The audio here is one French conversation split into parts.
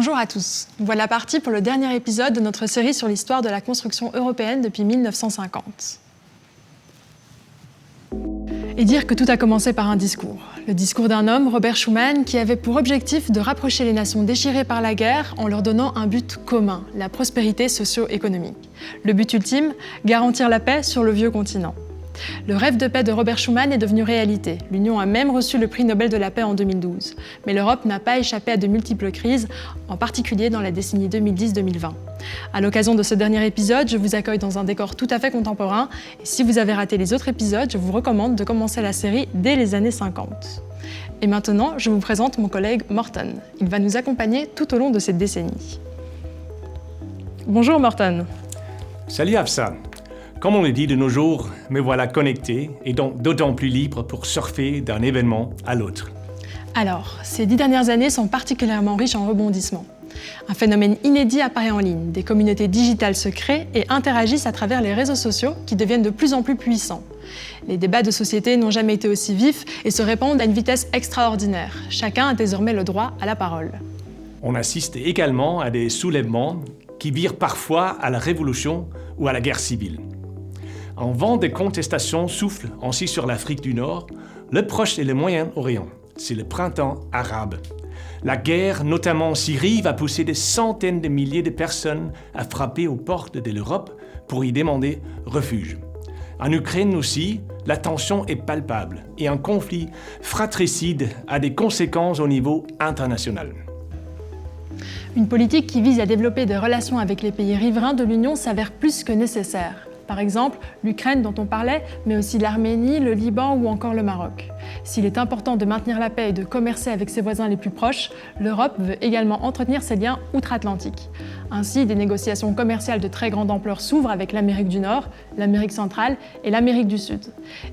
Bonjour à tous. Voilà parti pour le dernier épisode de notre série sur l'histoire de la construction européenne depuis 1950. Et dire que tout a commencé par un discours. Le discours d'un homme, Robert Schuman, qui avait pour objectif de rapprocher les nations déchirées par la guerre en leur donnant un but commun, la prospérité socio-économique. Le but ultime, garantir la paix sur le vieux continent. Le rêve de paix de Robert Schuman est devenu réalité. L'Union a même reçu le prix Nobel de la paix en 2012. Mais l'Europe n'a pas échappé à de multiples crises, en particulier dans la décennie 2010-2020. À l'occasion de ce dernier épisode, je vous accueille dans un décor tout à fait contemporain. Et si vous avez raté les autres épisodes, je vous recommande de commencer la série dès les années 50. Et maintenant, je vous présente mon collègue Morten. Il va nous accompagner tout au long de cette décennie. Bonjour Morten. Salut Afsa. Comme on le dit de nos jours, me voilà connecté et donc d'autant plus libre pour surfer d'un événement à l'autre. Alors, ces 10 dernières années sont particulièrement riches en rebondissements. Un phénomène inédit apparaît en ligne. Des communautés digitales se créent et interagissent à travers les réseaux sociaux qui deviennent de plus en plus puissants. Les débats de société n'ont jamais été aussi vifs et se répandent à une vitesse extraordinaire. Chacun a désormais le droit à la parole. On assiste également à des soulèvements qui virent parfois à la révolution ou à la guerre civile. Un vent de contestation souffle ainsi sur l'Afrique du Nord, le Proche et le Moyen-Orient. C'est le printemps arabe. La guerre, notamment en Syrie, va pousser des centaines de milliers de personnes à frapper aux portes de l'Europe pour y demander refuge. En Ukraine aussi, la tension est palpable et un conflit fratricide a des conséquences au niveau international. Une politique qui vise à développer des relations avec les pays riverains de l'Union s'avère plus que nécessaire. Par exemple, l'Ukraine dont on parlait, mais aussi l'Arménie, le Liban ou encore le Maroc. S'il est important de maintenir la paix et de commercer avec ses voisins les plus proches, l'Europe veut également entretenir ses liens outre-Atlantique. Ainsi, des négociations commerciales de très grande ampleur s'ouvrent avec l'Amérique du Nord, l'Amérique centrale et l'Amérique du Sud.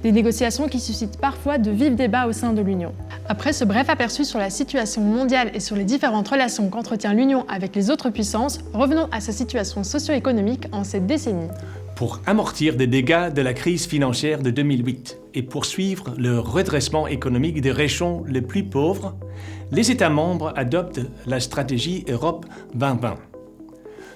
Des négociations qui suscitent parfois de vifs débats au sein de l'Union. Après ce bref aperçu sur la situation mondiale et sur les différentes relations qu'entretient l'Union avec les autres puissances, revenons à sa situation socio-économique en cette décennie. Pour amortir les dégâts de la crise financière de 2008 et poursuivre le redressement économique des régions les plus pauvres, les États membres adoptent la stratégie Europe 2020.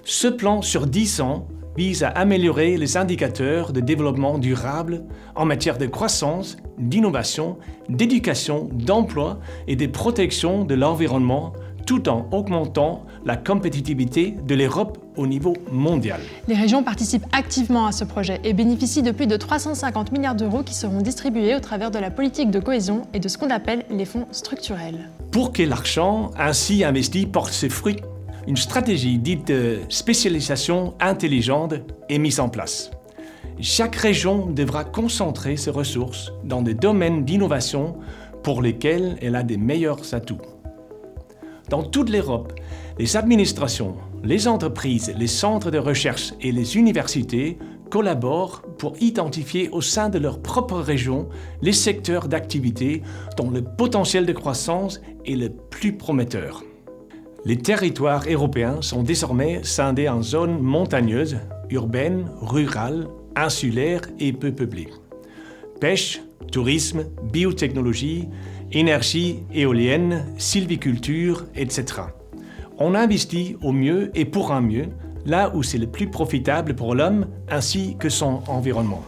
Ce plan sur 10 ans vise à améliorer les indicateurs de développement durable en matière de croissance, d'innovation, d'éducation, d'emploi et de protection de l'environnement, tout en augmentant la compétitivité de l'Europe au niveau mondial. Les régions participent activement à ce projet et bénéficient de plus de 350 milliards d'euros qui seront distribués au travers de la politique de cohésion et de ce qu'on appelle les fonds structurels. Pour que l'argent ainsi investi porte ses fruits, une stratégie dite de spécialisation intelligente est mise en place. Chaque région devra concentrer ses ressources dans des domaines d'innovation pour lesquels elle a des meilleurs atouts. Dans toute l'Europe, les administrations, les entreprises, les centres de recherche et les universités collaborent pour identifier au sein de leur propre région les secteurs d'activité dont le potentiel de croissance est le plus prometteur. Les territoires européens sont désormais scindés en zones montagneuses, urbaines, rurales, insulaires et peu peuplées. Pêche, tourisme, biotechnologie, énergie éolienne, sylviculture, etc. On investit au mieux et pour un mieux, là où c'est le plus profitable pour l'homme ainsi que son environnement.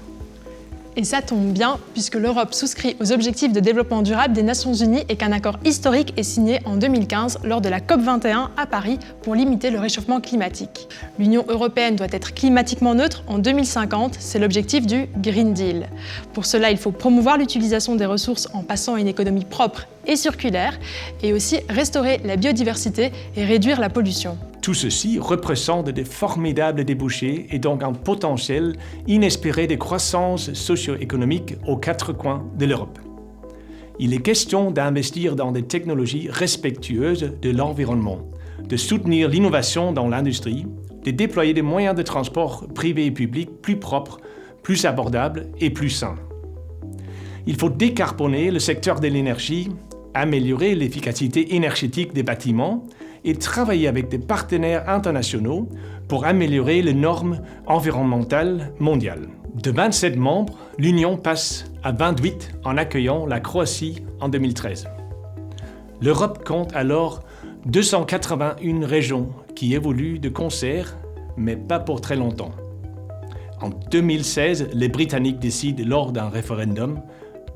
Et ça tombe bien, puisque l'Europe souscrit aux objectifs de développement durable des Nations Unies et qu'un accord historique est signé en 2015 lors de la COP21 à Paris pour limiter le réchauffement climatique. L'Union européenne doit être climatiquement neutre en 2050, c'est l'objectif du Green Deal. Pour cela, il faut promouvoir l'utilisation des ressources en passant à une économie propre et circulaire, et aussi restaurer la biodiversité et réduire la pollution. Tout ceci représente de formidables débouchés et donc un potentiel inespéré de croissance socio-économique aux quatre coins de l'Europe. Il est question d'investir dans des technologies respectueuses de l'environnement, de soutenir l'innovation dans l'industrie, de déployer des moyens de transport privés et publics plus propres, plus abordables et plus sains. Il faut décarboner le secteur de l'énergie, améliorer l'efficacité énergétique des bâtiments et travailler avec des partenaires internationaux pour améliorer les normes environnementales mondiales. De 27 membres, l'Union passe à 28 en accueillant la Croatie en 2013. L'Europe compte alors 281 régions qui évoluent de concert, mais pas pour très longtemps. En 2016, les Britanniques décident lors d'un référendum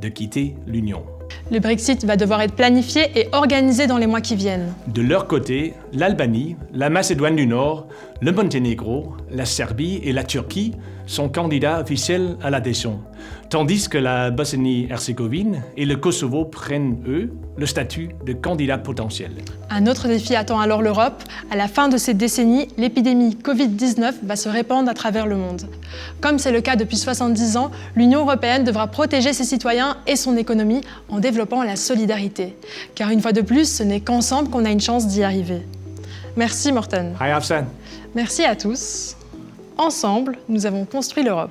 de quitter l'Union. Le Brexit va devoir être planifié et organisé dans les mois qui viennent. De leur côté, l'Albanie, la Macédoine du Nord, le Monténégro, la Serbie et la Turquie sont candidats officiels à l'adhésion, tandis que la Bosnie-Herzégovine et le Kosovo prennent, eux, le statut de candidat potentiel. Un autre défi attend alors l'Europe. À la fin de cette décennie, l'épidémie Covid-19 va se répandre à travers le monde. Comme c'est le cas depuis 70 ans, l'Union européenne devra protéger ses citoyens et son économie en développant la solidarité. Car une fois de plus, ce n'est qu'ensemble qu'on a une chance d'y arriver. Merci Morten. Hi Afsan. Merci à tous. Ensemble, nous avons construit l'Europe.